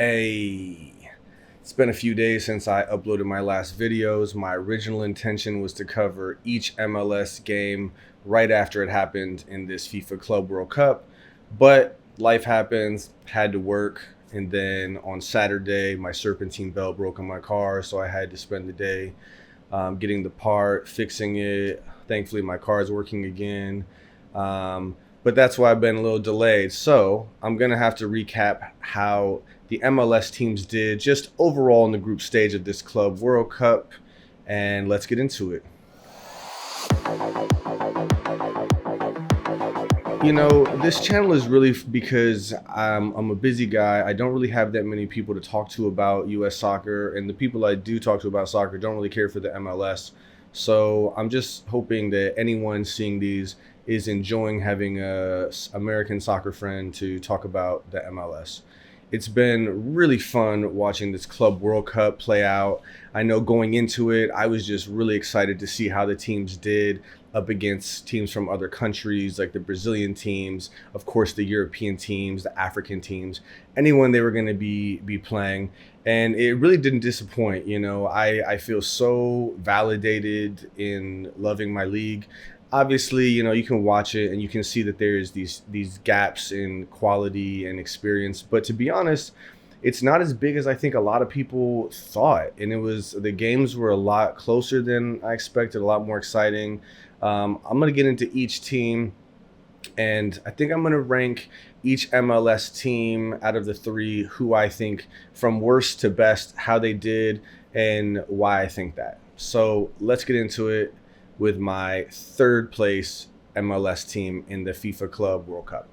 It's been a few days since I uploaded my last videos. My original intention was to cover each MLS game right after it happened in this FIFA Club World Cup, but life happens, had to work, and then on Saturday, my serpentine belt broke on my car, so I had to spend the day getting the part, fixing it. Thankfully, my car is working again. But that's why I've been a little delayed. So I'm going to have to recap how the MLS teams did just overall in the group stage of this Club World Cup. And let's get into it. This channel is really because I'm a busy guy. I don't really have that many people to talk to about US soccer, and the people I do talk to about soccer don't really care for the MLS. So I'm just hoping that anyone seeing these is enjoying having a American soccer friend to talk about the MLS. It's been really fun watching this Club World Cup play out. I know going into it, I was just really excited to see how the teams did up against teams from other countries, like the Brazilian teams, of course, the European teams, the African teams, anyone they were going to be playing. And it really didn't disappoint. I feel so validated in loving my league. Obviously, you can watch it and you can see that there's these gaps in quality and experience. But to be honest, it's not as big as I think a lot of people thought. And the games were a lot closer than I expected, a lot more exciting. I'm going to get into each team, and I think I'm going to rank each MLS team out of the three who I think from worst to best, how they did and why I think that. So let's get into it with my third place MLS team in the FIFA Club World Cup.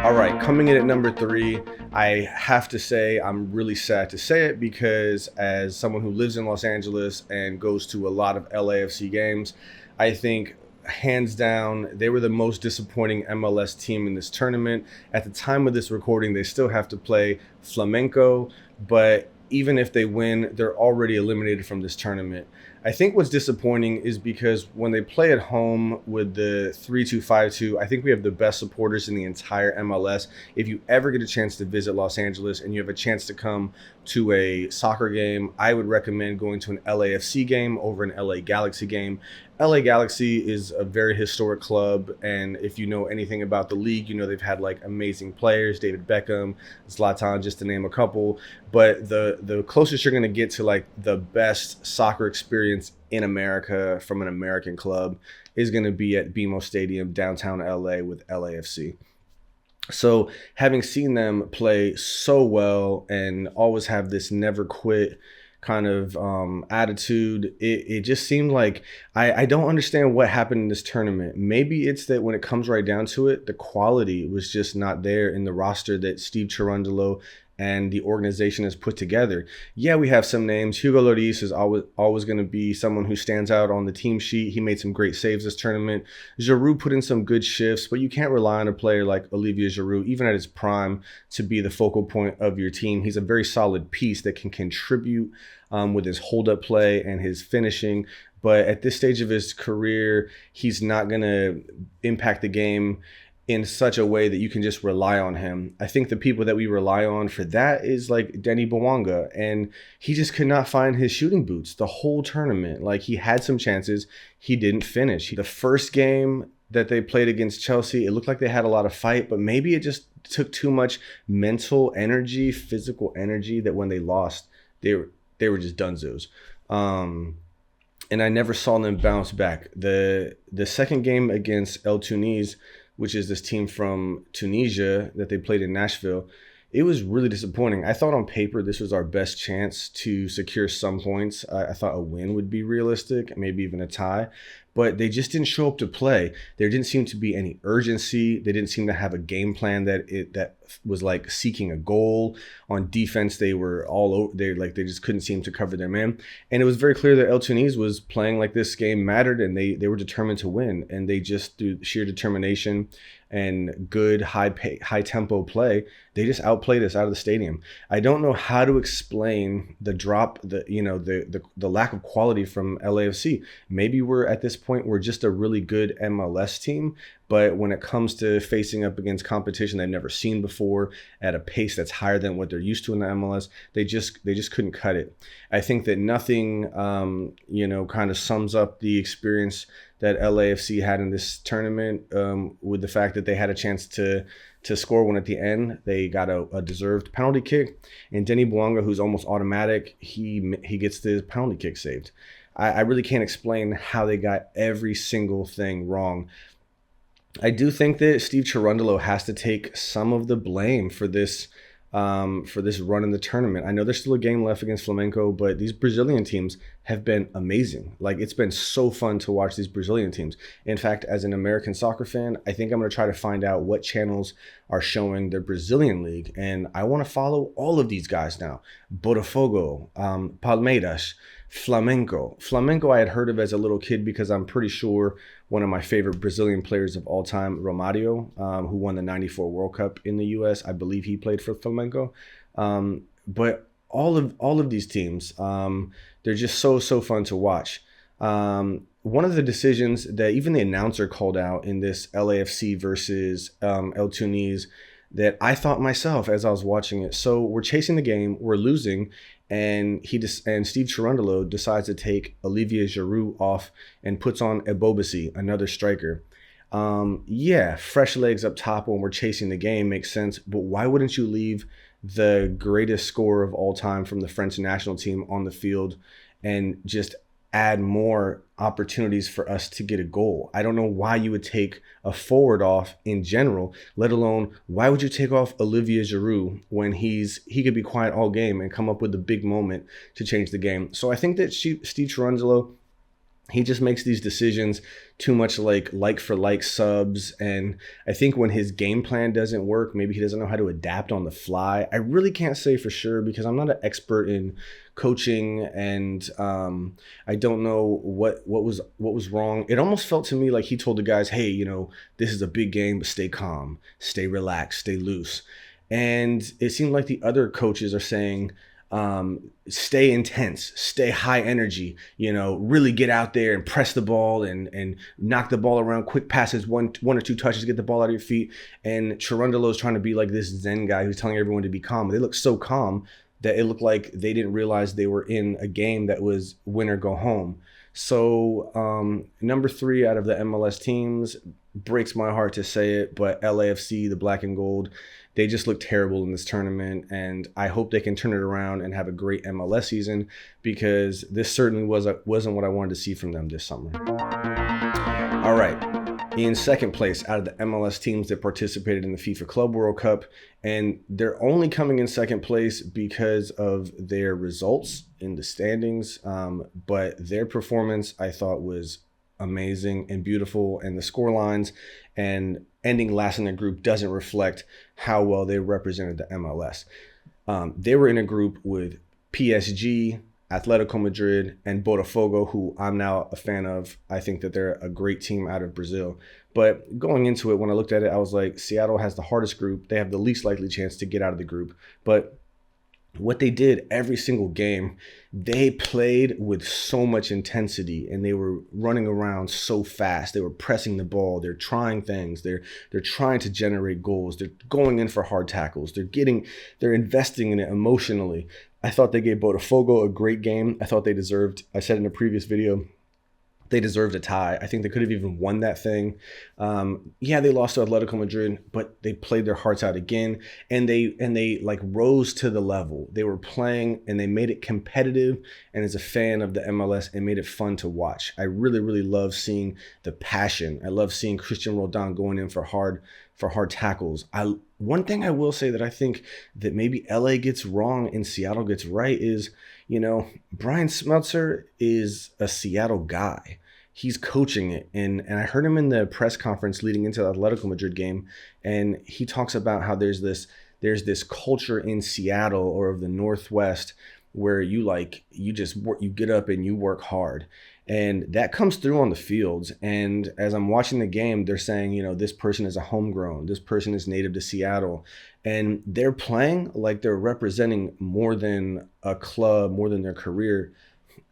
All right, coming in at number 3, I have to say I'm really sad to say it because as someone who lives in Los Angeles and goes to a lot of LAFC games, I think hands down they were the most disappointing MLS team in this tournament. At the time of this recording, they still have to play Flamengo, but even if they win, they're already eliminated from this tournament. I think what's disappointing is because when they play at home with the 3-2-5-2, I think we have the best supporters in the entire MLS. If you ever get a chance to visit Los Angeles and you have a chance to come to a soccer game, I would recommend going to an LAFC game over an LA Galaxy game. LA Galaxy is a very historic club, and if you know anything about the league, they've had like amazing players, David Beckham, Zlatan, just to name a couple. But the closest you're going to get to like the best soccer experience in America from an American club is going to be at BMO Stadium, downtown LA with LAFC. So having seen them play so well and always have this never quit kind of attitude, it just seemed like I don't understand what happened in this tournament. Maybe it's that when it comes right down to it, the quality was just not there in the roster that Steve Cherundolo and the organization has put together. Yeah, we have some names. Hugo Lloris is always going to be someone who stands out on the team sheet. He made some great saves this tournament. Giroud put in some good shifts, but you can't rely on a player like Olivier Giroud, even at his prime, to be the focal point of your team. He's a very solid piece that can contribute with his hold-up play and his finishing. But at this stage of his career, he's not going to impact the game in such a way that you can just rely on him. I think the people that we rely on for that is like Denny Bwanga, and he just could not find his shooting boots the whole tournament. Like, he had some chances, he didn't finish. The first game that they played against Chelsea, it looked like they had a lot of fight, but maybe it just took too much mental energy, physical energy, that when they lost, they were just dunzos. And I never saw them bounce back. The second game against El Tunis, which is this team from Tunisia that they played in Nashville, it was really disappointing. I thought on paper this was our best chance to secure some points. I thought a win would be realistic, maybe even a tie, but they just didn't show up to play. There didn't seem to be any urgency. They didn't seem to have a game plan that was like seeking a goal. On defense, they were all over. They just couldn't seem to cover their man. And it was very clear that El Tunis was playing like this game mattered, and they were determined to win. And they just, through sheer determination and good high tempo play, they just outplayed us out of the stadium. I don't know how to explain the drop, the lack of quality from LAFC. Maybe we're at this point were just a really good MLS team. But when it comes to facing up against competition they've never seen before at a pace that's higher than what they're used to in the MLS, they just couldn't cut it. I think that nothing, kind of sums up the experience that LAFC had in this tournament, with the fact that they had a chance to score one at the end. They got a deserved penalty kick, and Denny Bouanga, who's almost automatic, he gets the penalty kick saved. I really can't explain how they got every single thing wrong. I do think that Steve Cherundolo has to take some of the blame for this run in the tournament. I know there's still a game left against Flamengo, but these Brazilian teams have been amazing. Like, it's been so fun to watch these Brazilian teams. In fact, as an American soccer fan, I think I'm going to try to find out what channels are showing the Brazilian league, and I want to follow all of these guys now. Botafogo, Palmeiras, Flamengo I had heard of as a little kid because I'm pretty sure one of my favorite Brazilian players of all time, Romario, who won the '94 World Cup in the U.S., I believe he played for Flamengo. But all of these teams, they're just so fun to watch. One of the decisions that even the announcer called out in this LAFC versus El Tunis that I thought myself as I was watching it. So we're chasing the game, we're losing, and Steve Cherundolo decides to take Olivier Giroud off and puts on Ebobisse, another striker. Fresh legs up top when we're chasing the game makes sense, but why wouldn't you leave the greatest scorer of all time from the French national team on the field and just add more opportunities for us to get a goal? I don't know why you would take a forward off in general, let alone why would you take off Olivier Giroud when he could be quiet all game and come up with a big moment to change the game. So I think that Steve Cherundolo, he just makes these decisions too much like for like subs. And I think when his game plan doesn't work, maybe he doesn't know how to adapt on the fly. I really can't say for sure because I'm not an expert in coaching, and I don't know what was wrong. It almost felt to me like he told the guys, hey, this is a big game, but stay calm, stay relaxed, stay loose. And it seemed like the other coaches are saying, stay intense, stay high energy, really get out there and press the ball and knock the ball around, quick passes, one or two touches, get the ball out of your feet. And Cherundolo is trying to be like this Zen guy who's telling everyone to be calm. They look so calm that it looked like they didn't realize they were in a game that was win or go home. So number 3 out of the MLS teams, breaks my heart to say it, but LAFC, the black and gold, they just look terrible in this tournament, and I hope they can turn it around and have a great MLS season because this certainly wasn't what I wanted to see from them this summer. All right. In second place out of the MLS teams that participated in the FIFA Club World Cup, and they're only coming in second place because of their results in the standings, but their performance I thought was amazing and beautiful, and the score lines and ending last in the group doesn't reflect how well they represented the MLS. They were in a group with PSG, Atletico Madrid, and Botafogo, who I'm now a fan of. I think that they're a great team out of Brazil. But going into it, when I looked at it, I was like, Seattle has the hardest group. They have the least likely chance to get out of the group. But what they did every single game, they played with so much intensity, and they were running around so fast. They were pressing the ball. They're trying things. They're trying to generate goals. They're going in for hard tackles. They're investing in it emotionally. I thought they gave Botafogo a great game. I thought they deserved, I said in a previous video, they deserved a tie. I think they could have even won that thing. They lost to Atletico Madrid, but they played their hearts out again, and they like rose to the level. They were playing, and they made it competitive. And as a fan of the MLS, it made it fun to watch. I really, really love seeing the passion. I love seeing Christian Roldan going in for hard tackles. One thing I will say that I think that maybe LA gets wrong and Seattle gets right is, Brian Smeltzer is a Seattle guy. He's coaching it. And I heard him in the press conference leading into the Atletico Madrid game. And he talks about how there's this culture in Seattle or of the Northwest where you get up and you work hard. And that comes through on the fields. And as I'm watching the game, they're saying, this person is a homegrown, this person is native to Seattle. And they're playing like they're representing more than a club, more than their career.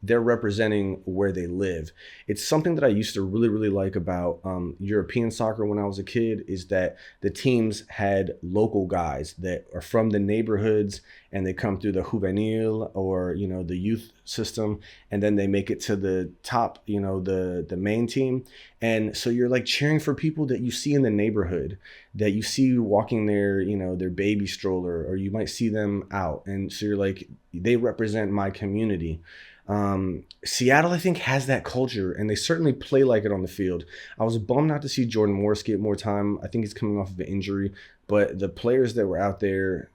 they're representing where they live. It's something that I used to really, really like about European soccer when I was a kid, is that the teams had local guys that are from the neighborhoods, and they come through the juvenil, or, the youth system, and then they make it to the top, the main team. And so you're like cheering for people that you see in the neighborhood, that you see walking their baby stroller, or you might see them out. And so you're like, they represent my community. Seattle, I think, has that culture, and they certainly play like it on the field. I was bummed not to see Jordan Morris get more time. I think he's coming off of an injury, but the players that were out there,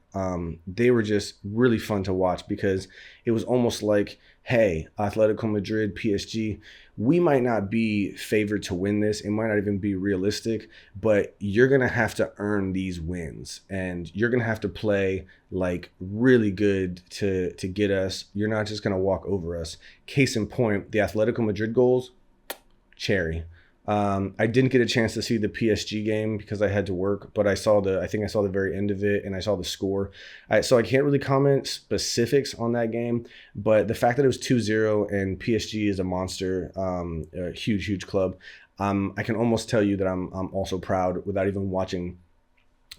they were just really fun to watch, because it was almost like, hey, Atletico Madrid, PSG, we might not be favored to win this. It might not even be realistic, but you're going to have to earn these wins, and you're going to have to play like really good to get us. You're not just going to walk over us. Case in point, the Atletico Madrid goals, cherry. I didn't get a chance to see the PSG game because I had to work, but I think I saw the very end of it, and I saw the score. So I can't really comment specifics on that game, but the fact that it was 2-0 and PSG is a monster, a huge, huge club, I can almost tell you that I'm also proud, without even watching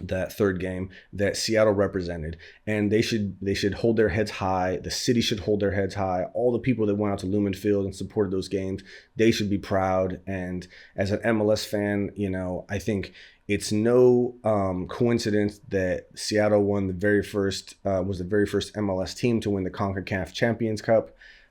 that third game, that Seattle represented. And they should hold their heads high. The city should hold their heads high. All the people that went out to Lumen Field and supported those games, they should be proud. And as an MLS fan, I think it's no coincidence that Seattle was the very first MLS team to win the CONCACAF Champions Cup,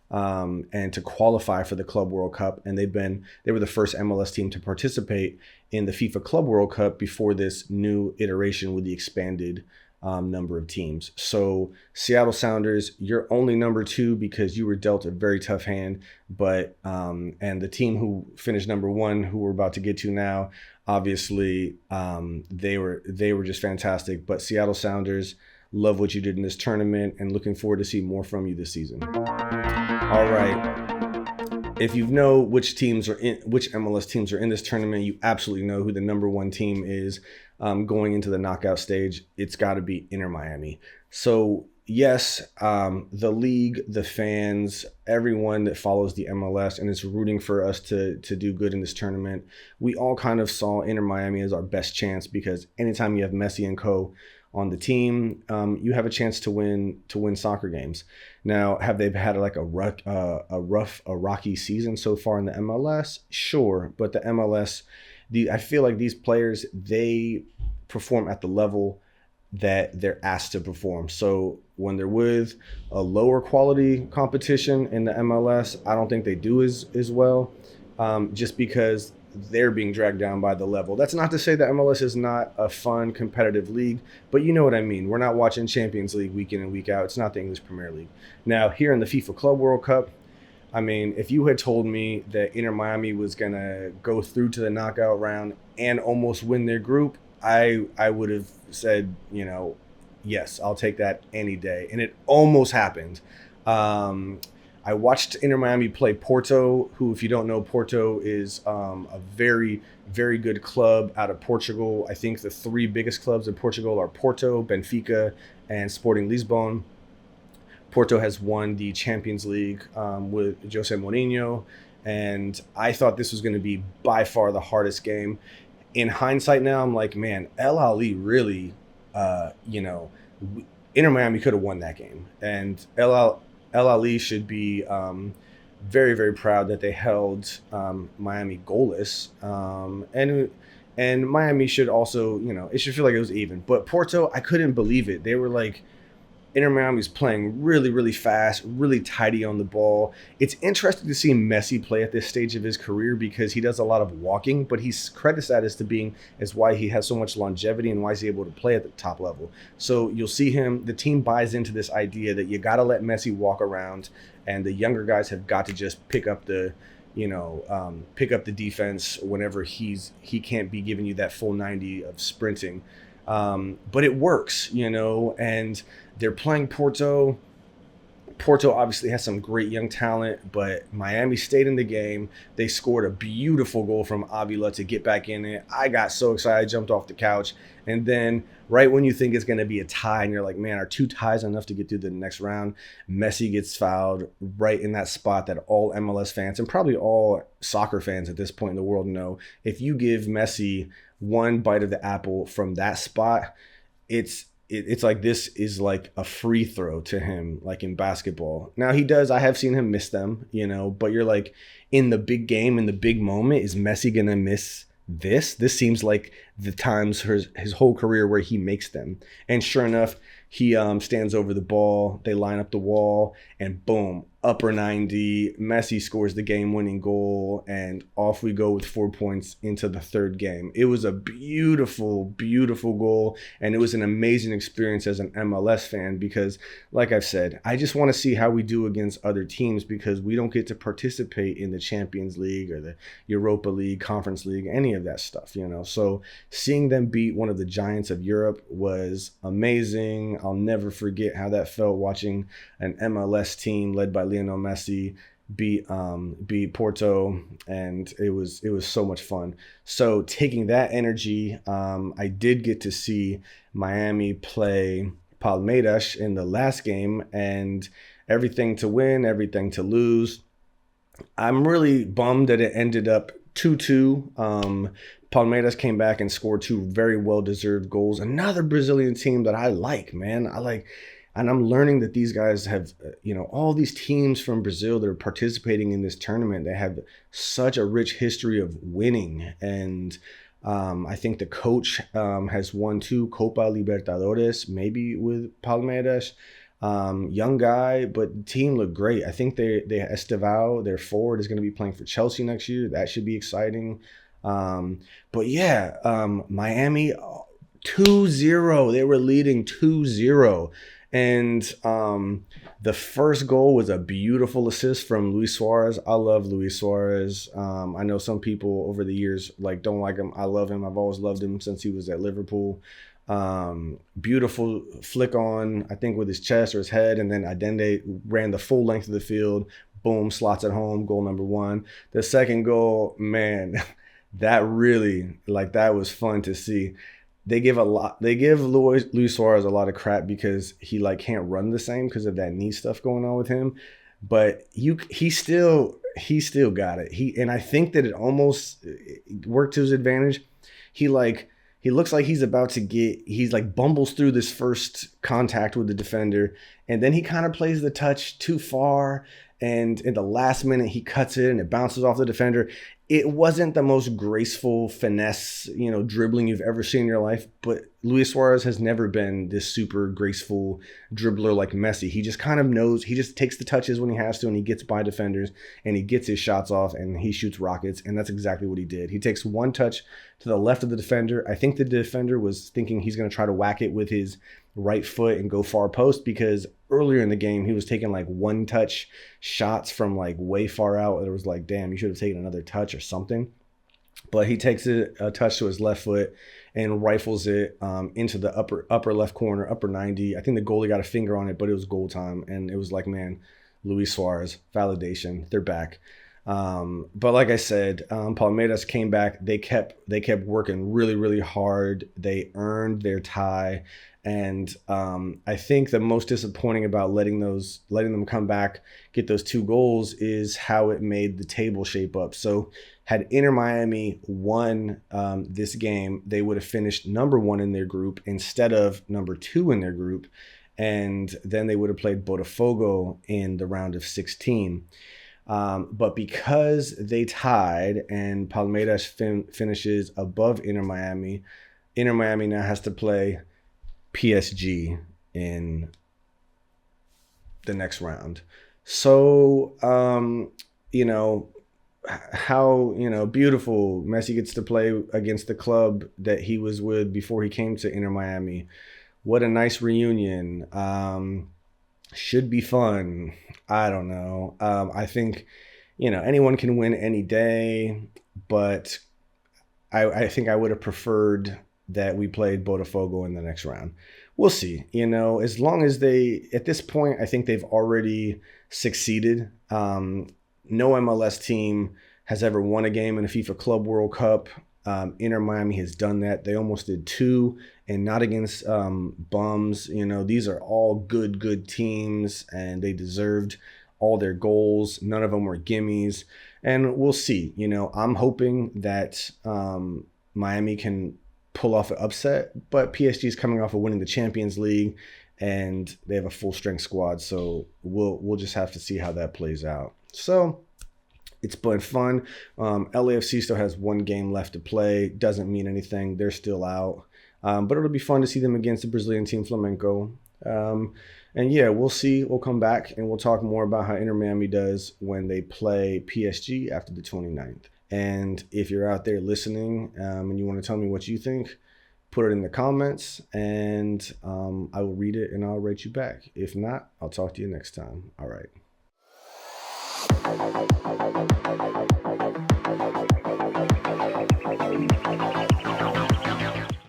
and to qualify for the Club World Cup. And they were the first MLS team to participate in the FIFA Club World Cup before this new iteration with the expanded number of teams. So Seattle Sounders, you're only number 2 because you were dealt a very tough hand. But and the team who finished number 1, who we're about to get to now, obviously they were just fantastic. But Seattle Sounders, love what you did in this tournament, and looking forward to see more from you this season. All right. If you know which MLS teams are in this tournament, you absolutely know who the number 1 team is going into the knockout stage. It's got to be Inter Miami. So yes, the league, the fans, everyone that follows the MLS and is rooting for us to do good in this tournament, we all kind of saw Inter Miami as our best chance, because anytime you have Messi and co on the team, you have a chance to win soccer games. Now, have they had like a rocky season so far in the MLS? Sure, but the MLS, I feel like these players, they perform at the level that they're asked to perform. So when they're with a lower quality competition in the MLS, I don't think they do as well, just because they're being dragged down by the level. That's not to say that MLS is not a fun, competitive league, but you know what I mean. We're not watching Champions League week in and week out. It's not the English Premier League. Now, here in the FIFA Club World Cup, I mean, if you had told me that Inter Miami was going to go through to the knockout round and almost win their group, I would have said, yes, I'll take that any day. And it almost happened. I watched Inter Miami play Porto, who, if you don't know, Porto is a very, very good club out of Portugal. I think the 3 biggest clubs in Portugal are Porto, Benfica, and Sporting Lisbon. Porto has won the Champions League with Jose Mourinho, and I thought this was going to be by far the hardest game. In hindsight now, I'm like, man, El Ali really, Inter Miami could have won that game. And El Ali should be very, very proud that they held Miami goalless. And Miami should also, it should feel like it was even. But Porto, I couldn't believe it. They were like, Inter Miami's playing really, really fast, really tidy on the ball. It's interesting to see Messi play at this stage of his career, because he does a lot of walking, but he's credits that as why he has so much longevity and why he's able to play at the top level. So you'll see the team buys into this idea that you got to let Messi walk around, and the younger guys have got to just pick up the defense whenever he can't be giving you that full 90 of sprinting. But it works, and they're playing Porto. Porto obviously has some great young talent, but Miami stayed in the game. They scored a beautiful goal from Avila to get back in it. I got so excited, I jumped off the couch. And then right when you think it's going to be a tie and you're like, man, are two ties enough to get through the next round? Messi gets fouled right in that spot that all MLS fans and probably all soccer fans at this point in the world know. If you give Messi one bite of the apple from that spot, it's like this is like a free throw to him, like in basketball. Now I have seen him miss them, but you're like, in the big game, in the big moment, is Messi going to miss this? This seems like the times his whole career where he makes them. And sure enough, he stands over the ball, they line up the wall, and boom, upper 90, Messi scores the game-winning goal, and off we go with 4 points into the third game. It was a beautiful, beautiful goal, and it was an amazing experience as an MLS fan because, like I've said, I just want to see how we do against other teams because we don't get to participate in the Champions League or the Europa League, Conference League, any of that stuff, So seeing them beat one of the giants of Europe was amazing. I'll never forget how that felt watching an MLS team led by Lionel Messi beat Porto, and it was so much fun. So taking that energy, I did get to see Miami play Palmeiras in the last game, and everything to win, everything to lose. I'm really bummed that it ended up 2-2. Palmeiras came back and scored two very well-deserved goals. Another Brazilian team that I like, man. And I'm learning that these guys have, all these teams from Brazil that are participating in this tournament, they have such a rich history of winning. And I think the coach has won 2 Copa Libertadores, maybe with Palmeiras. Young guy, but the team looked great. I think they Estevao, their forward, is going to be playing for Chelsea next year. That should be exciting. But yeah, Miami 2-0. They were leading 2-0. And the first goal was a beautiful assist from Luis Suarez. I love Luis Suarez. I know some people over the years don't like him. I love him. I've always loved him since he was at Liverpool. Beautiful flick on, I think with his chest or his head, and then Allende ran the full length of the field. Boom, slots it home. Goal number 1. The second goal, man, that really that was fun to see. They give Luis Suarez a lot of crap because he can't run the same because of that knee stuff going on with him. But he still got it. And I think that it almost worked to his advantage. He looks like he's about to he's bumbles through this first contact with the defender, and then he kind of plays the touch too far, and in the last minute he cuts it and it bounces off the defender. It wasn't the most graceful finesse, dribbling you've ever seen in your life, but Luis Suarez has never been this super graceful dribbler like Messi. He just kind of knows, he just takes the touches when he has to, and he gets by defenders, and he gets his shots off, and he shoots rockets, and that's exactly what he did. He takes one touch to the left of the defender. I think the defender was thinking he's going to try to whack it with his right foot and go far post, because earlier in the game he was taking one touch shots from way far out. It was damn, you should have taken another touch or something. But he takes a touch to his left foot and rifles it into the upper left corner, upper 90. I think the goalie got a finger on it, but it was goal time, and it was man, Luis Suarez, validation, they're back. But like I said, Palmeiras came back. They kept working really, really hard. They earned their tie. And I think the most disappointing about letting them come back, get those 2 goals, is how it made the table shape up. So had Inter Miami won this game, they would have finished number 1 in their group instead of number 2 in their group. And then they would have played Botafogo in the round of 16. But because they tied and Palmeiras finishes above Inter Miami now has to play PSG in the next round. So, how, beautiful. Messi gets to play against the club that he was with before he came to Inter Miami. What a nice reunion. Should be fun. I don't know. I think, anyone can win any day, but I think I would have preferred that we played Botafogo in the next round. We'll see. As long as at this point, I think they've already succeeded. No MLS team has ever won a game in a FIFA Club World Cup. Inter Miami has done that. They almost did two, and not against bums. These are all good teams, and they deserved all their goals. None of them were gimmies, and we'll see. I'm hoping that Miami can pull off an upset, but PSG is coming off of winning the Champions League, and they have a full strength squad. So we'll just have to see how that plays out. So it's been fun. LAFC still has one game left to play. Doesn't mean anything. They're still out. But it'll be fun to see them against the Brazilian team Flamengo. And yeah, we'll see. We'll come back and we'll talk more about how Inter Miami does when they play PSG after the 29th. And if you're out there listening and you want to tell me what you think, put it in the comments and I will read it and I'll rate you back. If not, I'll talk to you next time. All right.